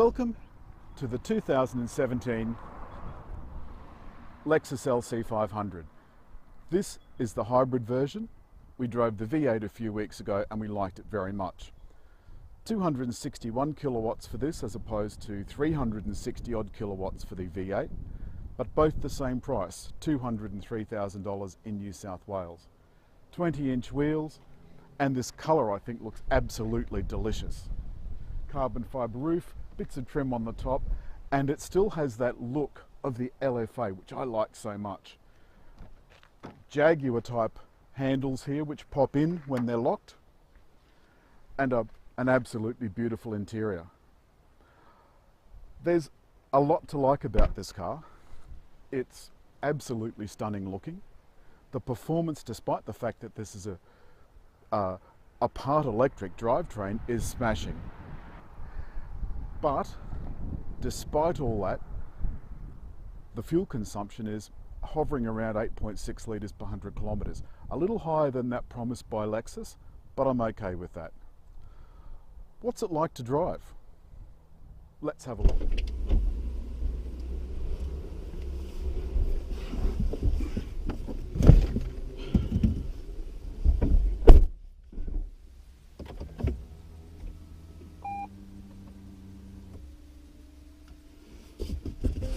Welcome to the 2017 Lexus LC500. This is the hybrid version. We drove the V8 a few weeks ago and we liked it very much. 261 kilowatts for this as opposed to 360 odd kilowatts for the V8, but both the same price, $203,000 in New South Wales. 20-inch wheels, and this colour I think looks absolutely delicious. Carbon fibre roof, bits of trim on the top, and it still has that look of the LFA, which I like so much. Jaguar type handles here which pop in when they're locked, and an absolutely beautiful interior. There's a lot to like about this car. It's absolutely stunning looking. The performance, despite the fact that this is a part electric drivetrain, is smashing. But despite all that, the fuel consumption is hovering around 8.6 litres per 100 kilometres. A little higher than that promised by Lexus, but I'm okay with that. What's it like to drive? Let's have a look.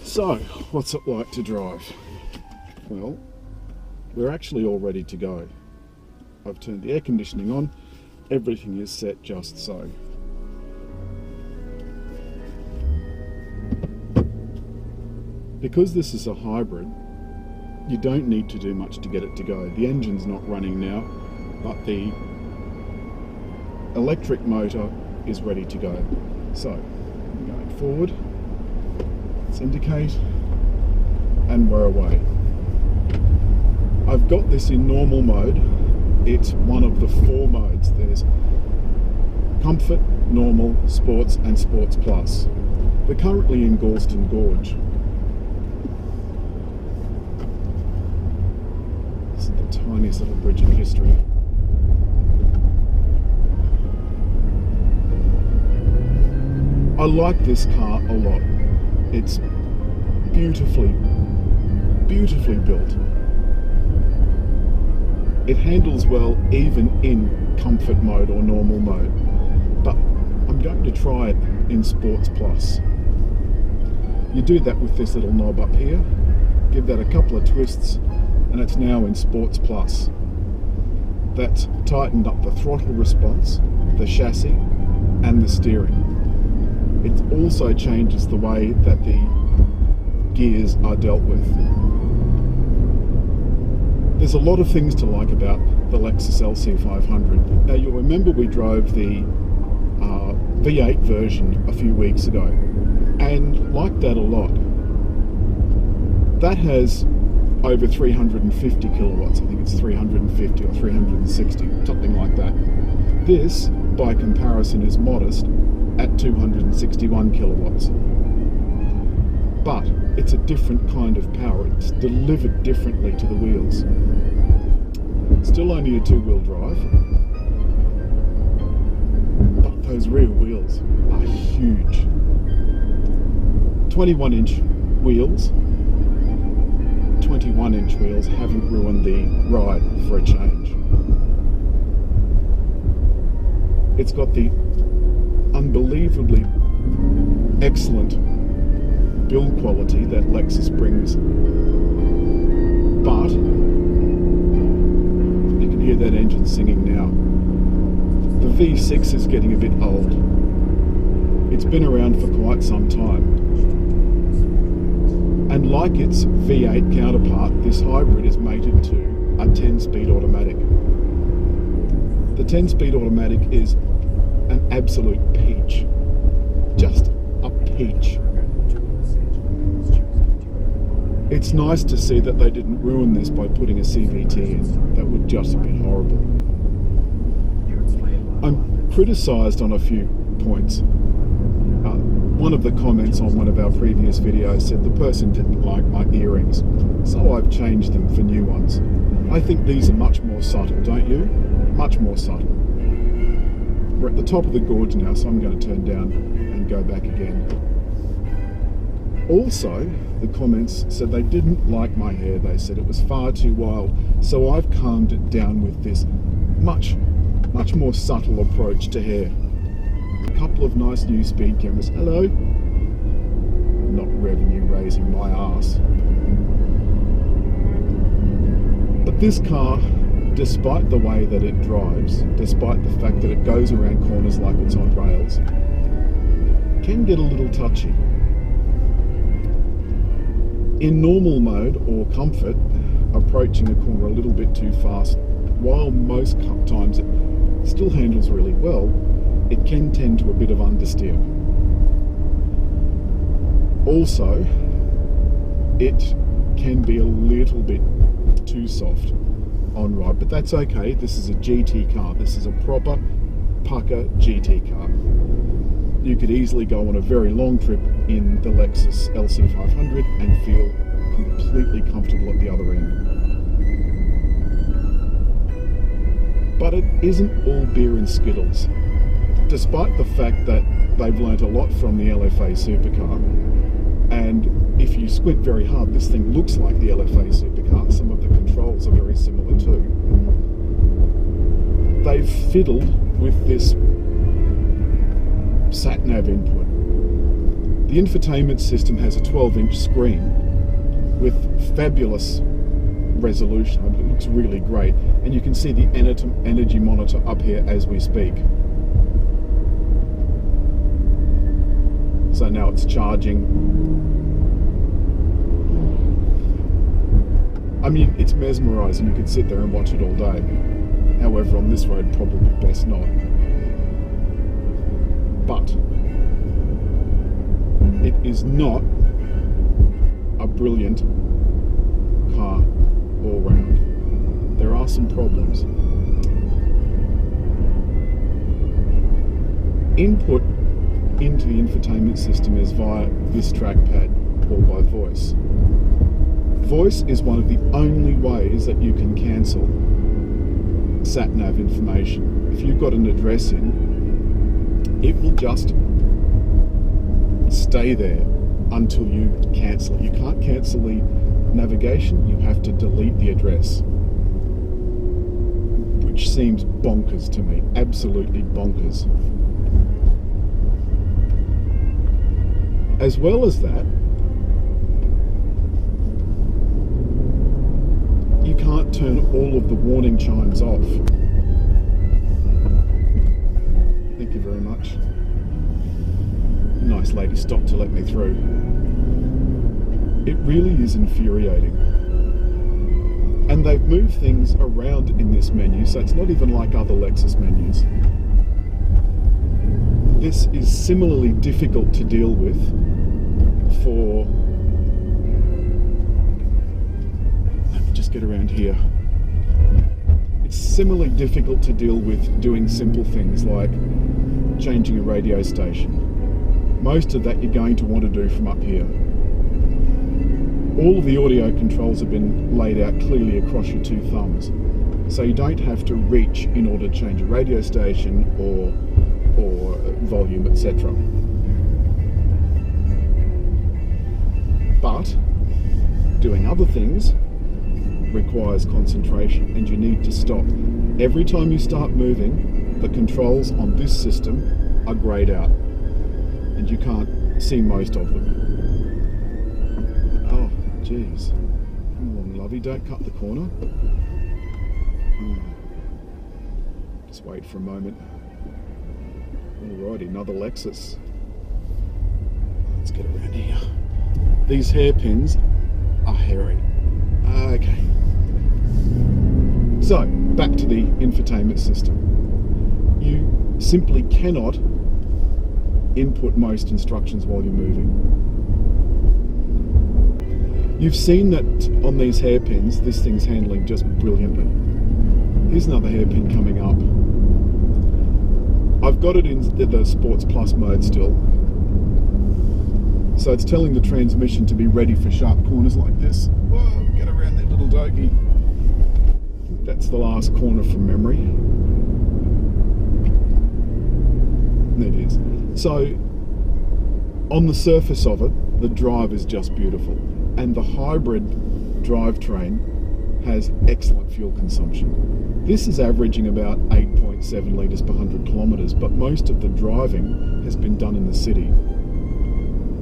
So, what's it like to drive? Well, we're actually all ready to go. I've turned the air conditioning on, everything is set just so. Because this is a hybrid, you don't need to do much to get it to go. The engine's not running now, but the electric motor is ready to go. So, going forward, let's indicate, and we're away. I've got this in normal mode. It's one of the 4 modes. There's Comfort, Normal, Sports and Sports Plus. We're currently in Galston Gorge. This is the tiniest little bridge in history. I like this car a lot. It's beautifully built. It handles well even in comfort mode or normal mode, but I'm going to try it in Sports Plus. You do that with this little knob up here, give that a couple of twists, and it's now in Sports Plus. That's tightened up the throttle response, the chassis, and the steering. It also changes the way that the gears are dealt with. There's a lot of things to like about the Lexus LC500. Now you'll remember we drove the V8 version a few weeks ago and liked that a lot. That has over 350 kilowatts. I think it's 350 or 360, something like that. This, by comparison, is modest at 261 kilowatts. But it's a different kind of power. It's delivered differently to the wheels. Still only a 2-wheel drive, but those rear wheels are huge. 21-inch wheels. 21-inch wheels haven't ruined the ride for a change. It's got the unbelievably excellent build quality that Lexus brings, but you can hear that engine singing now. The V6 is getting a bit old. It's been around for quite some time, and like its V8 counterpart, this hybrid is mated to a 10-speed automatic. The 10-speed automatic is an absolute peach. Just a peach. It's nice to see that they didn't ruin this by putting a CVT in. That would just have been horrible. I'm criticised on a few points. One of the comments on one of our previous videos said the person didn't like my earrings, so I've changed them for new ones. I think these are much more subtle, don't you? Much more subtle. We're at the top of the gorge now, so I'm going to turn down and go back again. Also, the comments said they didn't like my hair. They said it was far too wild. So I've calmed it down with this much more subtle approach to hair. A couple of nice new speed cameras. Hello. Not revenue raising my ass. But this car, despite the way that it drives, despite the fact that it goes around corners like it's on rails, can get a little touchy. In normal mode or comfort, approaching a corner a little bit too fast, while most times it still handles really well, it can tend to a bit of understeer. Also, it can be a little bit too soft on ride, but that's okay. This is a GT car. This is a proper pucker GT car. You could easily go on a very long trip in the Lexus LC500 and feel completely comfortable at the other end. But it isn't all beer and skittles. Despite the fact that they've learnt a lot from the LFA supercar, and if you squint very hard, this thing looks like the LFA supercar. Some of the controls are very similar too. They've fiddled with this sat-nav input. The infotainment system has a 12-inch screen with fabulous resolution. It looks really great, and you can see the energy monitor up here as we speak. So now it's charging. I mean, it's mesmerizing. You could sit there and watch it all day. However, on this road, probably best not. But it is not a brilliant car all round. There are some problems. Input into the infotainment system is via this trackpad or by voice. Voice is one of the only ways that you can cancel sat-nav information. If you've got an address in, it will just stay there until you cancel it. You can't cancel the navigation, you have to delete the address. Which seems bonkers to me, absolutely bonkers. As well as that, you can't turn all of the warning chimes off. Thank you very much. Nice lady stopped to let me through. It really is infuriating. And they've moved things around in this menu, so it's not even like other Lexus menus. This is similarly difficult to deal with for... Let me just get around here. It's similarly difficult to deal with doing simple things like changing a radio station. Most of that you're going to want to do from up here. All of the audio controls have been laid out clearly across your two thumbs, so you don't have to reach in order to change a radio station or volume, etc. But doing other things requires concentration, and you need to stop. Every time you start moving, the controls on this system are greyed out, and you can't see most of them. Oh, jeez. Come along, lovey, don't cut the corner. Just wait for a moment. Alrighty, another Lexus. Let's get around here. These hairpins are hairy. Okay. So, back to the infotainment system. You simply cannot input most instructions while you're moving. You've seen that on these hairpins, this thing's handling just brilliantly. Here's another hairpin coming up. I've got it in the Sports Plus mode still. So it's telling the transmission to be ready for sharp corners like this. Whoa, get around that little doggy. That's the last corner from memory. There it is. So On the surface of it, the drive is just beautiful, and the hybrid drivetrain has excellent fuel consumption. This is averaging about 8.7 litres per 100 kilometres, but most of the driving has been done in the city.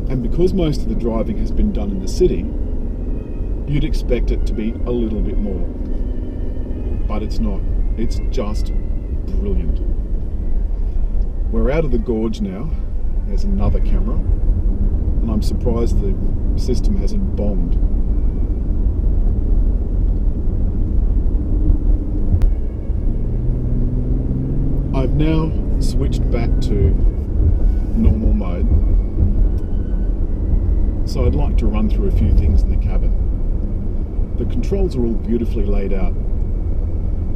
And because most of the driving has been done in the city, you'd expect it to be a little bit more. But it's not. It's just brilliant. We're out of the gorge now. There's another camera. And I'm surprised the system hasn't bombed. I've now switched back to normal mode. So I'd like to run through a few things in the cabin. The controls are all beautifully laid out.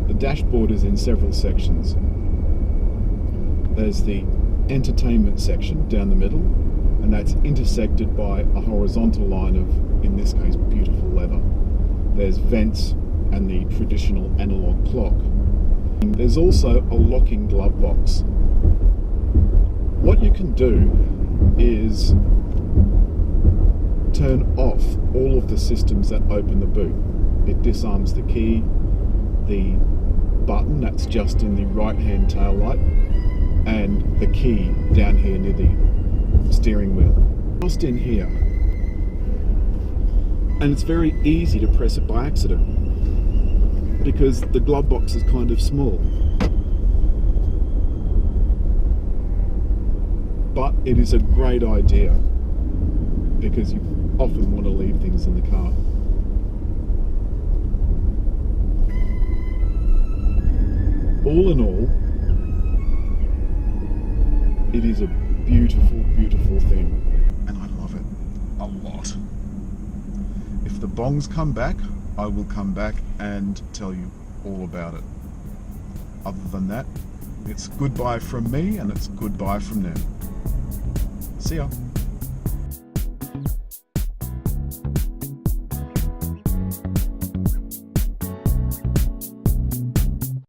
The dashboard is in several sections. There's the entertainment section down the middle, and that's intersected by a horizontal line of, in this case, beautiful leather. There's vents and the traditional analog clock. There's also a locking glove box. What you can do is turn off all of the systems that open the boot. It disarms the key, the button that's just in the right hand tail light, and the key down here near the steering wheel. Just in here. And it's very easy to press it by accident because the glove box is kind of small. But it is a great idea because you often want to leave things in the car. All in all, it is a beautiful, beautiful thing, and I love it a lot. If the bongs come back, I will come back and tell you all about it. Other than that, it's goodbye from me, and it's goodbye from them. See ya.